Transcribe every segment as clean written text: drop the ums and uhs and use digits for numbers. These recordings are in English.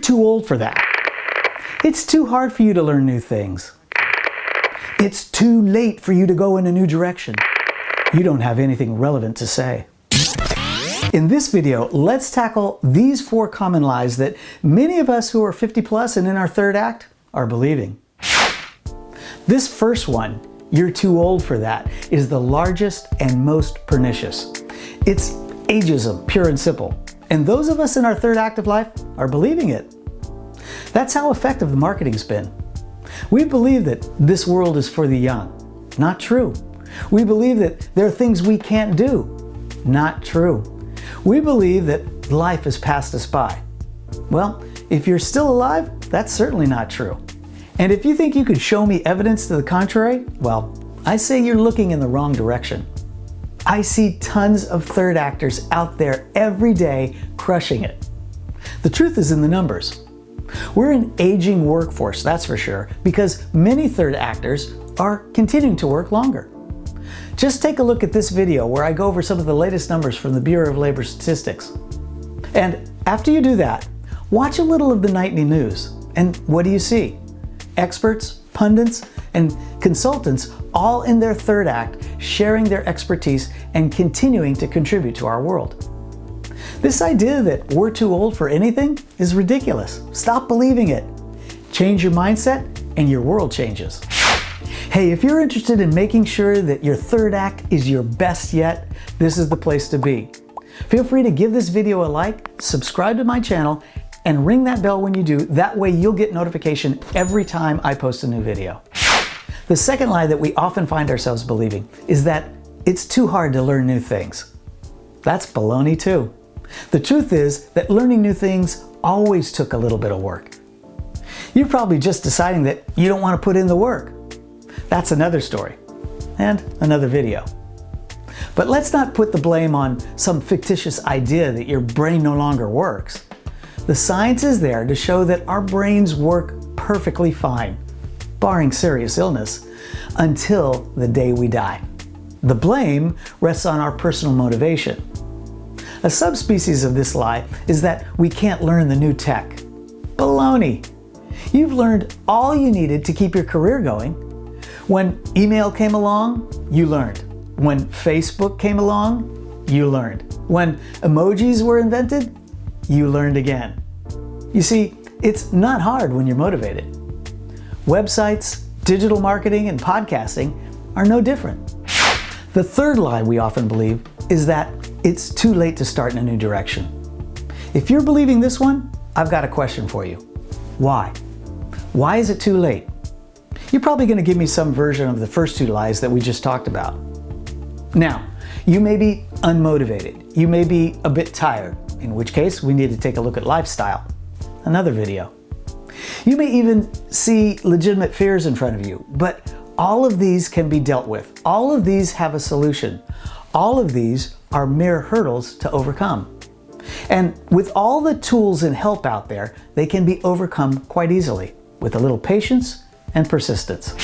too old for that. It's too hard for you to learn new things. It's too late for you to go in a new direction. You don't have anything relevant to say. In this video, let's tackle these 4 common lies that many of us who are 50 plus and in our third act are believing. This first one, "You're too old for that," is the largest and most pernicious. It's ageism, pure and simple. And those of us in our third act of life are believing it. That's how effective the marketing's been. We believe that this world is for the young. Not true. We believe that there are things we can't do. Not true. We believe that life has passed us by. Well, if you're still alive, that's certainly not true. And if you think you could show me evidence to the contrary, well, I say you're looking in the wrong direction. I see tons of third actors out there every day crushing it. The truth is in the numbers. We're an aging workforce, that's for sure, because many third actors are continuing to work longer. Just take a look at this video where I go over some of the latest numbers from the Bureau of Labor Statistics. And after you do that, watch a little of the nightly news. And what do you see? Experts, pundits, and consultants all in their third act sharing their expertise and continuing to contribute to our world. This idea that we're too old for anything is ridiculous. Stop believing it. Change your mindset and your world changes. Hey, if you're interested in making sure that your third act is your best yet, this is the place to be. Feel free to give this video a like, subscribe to my channel, and ring that bell when you do. That way you'll get notification every time I post a new video. The second lie that we often find ourselves believing is that it's too hard to learn new things. That's baloney too. The truth is that learning new things always took a little bit of work. You're probably just deciding that you don't want to put in the work. That's another story and another video. But let's not put the blame on some fictitious idea that your brain no longer works. The science is there to show that our brains work perfectly fine, barring serious illness, until the day we die. The blame rests on our personal motivation. A subspecies of this lie is that we can't learn the new tech. Baloney! You've learned all you needed to keep your career going. When email came along, you learned. When Facebook came along, you learned. When emojis were invented, you learned again. You see, it's not hard when you're motivated. Websites, digital marketing, and podcasting are no different. The third lie we often believe is that it's too late to start in a new direction. If you're believing this one, I've got a question for you. Why? Why is it too late? You're probably going to give me some version of the first 2 lies that we just talked about. Now, you may be unmotivated. You may be a bit tired, in which case we need to take a look at lifestyle. Another video. You may even see legitimate fears in front of you, but all of these can be dealt with. All of these have a solution. All of these are mere hurdles to overcome. And with all the tools and help out there, they can be overcome quite easily with a little patience and persistence.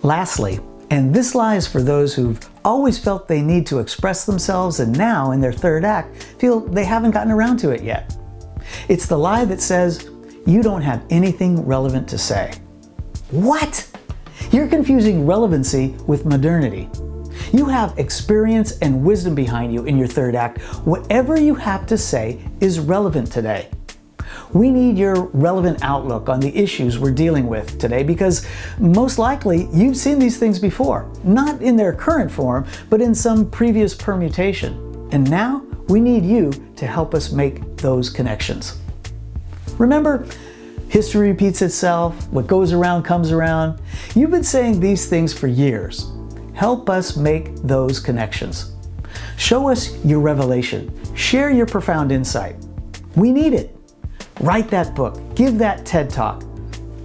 Lastly, and this lie is for those who've always felt they need to express themselves and now in their third act feel they haven't gotten around to it yet. It's the lie that says you don't have anything relevant to say. What? You're confusing relevancy with modernity. You have experience and wisdom behind you in your third act. Whatever you have to say is relevant today. We need your relevant outlook on the issues we're dealing with today because most likely you've seen these things before, not in their current form, but in some previous permutation. And now we need you to help us make those connections. Remember, history repeats itself, what goes around comes around. You've been saying these things for years. Help us make those connections. Show us your revelation. Share your profound insight. We need it. Write that book. Give that TED Talk.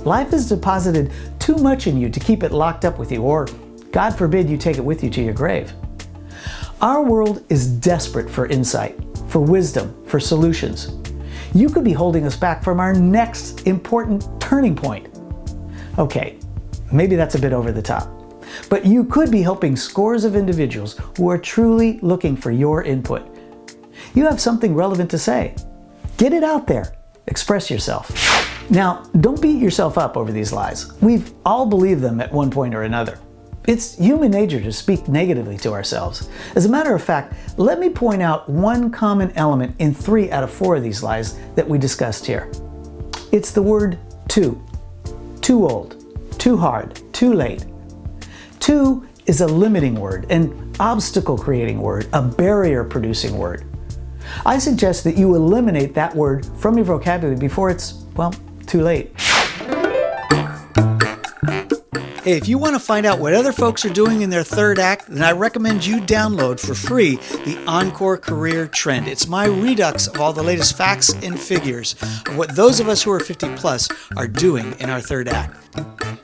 Life has deposited too much in you to keep it locked up with you, or God forbid you take it with you to your grave. Our world is desperate for insight, for wisdom, for solutions. You could be holding us back from our next important turning point. Okay, maybe that's a bit over the top. But you could be helping scores of individuals who are truly looking for your input. You have something relevant to say. Get it out there. Express yourself. Now, don't beat yourself up over these lies. We've all believed them at one point or another. It's human nature to speak negatively to ourselves. As a matter of fact, let me point out one common element in 3 out of 4 of these lies that we discussed here. It's the word too. Too old, too hard, too late. Too is a limiting word, an obstacle-creating word, a barrier-producing word. I suggest that you eliminate that word from your vocabulary before it's, well, too late. Hey, if you want to find out what other folks are doing in their third act, then I recommend you download for free the Encore Career Trend. It's my redux of all the latest facts and figures of what those of us who are 50 plus are doing in our third act.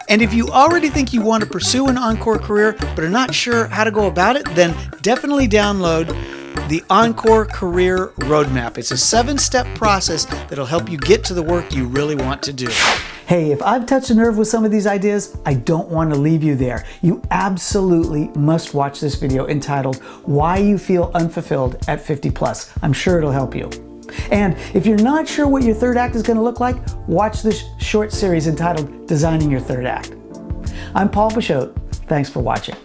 And if you already think you want to pursue an Encore career but are not sure how to go about it, then definitely download the Encore Career Roadmap. It's a 7-step process that'll help you get to the work you really want to do. Hey, if I've touched a nerve with some of these ideas, I don't want to leave you there. You absolutely must watch this video entitled Why You Feel Unfulfilled at 50 Plus. I'm sure it'll help you. And if you're not sure what your third act is going to look like, watch this short series entitled Designing Your Third Act. I'm Paul Pichotte. Thanks for watching.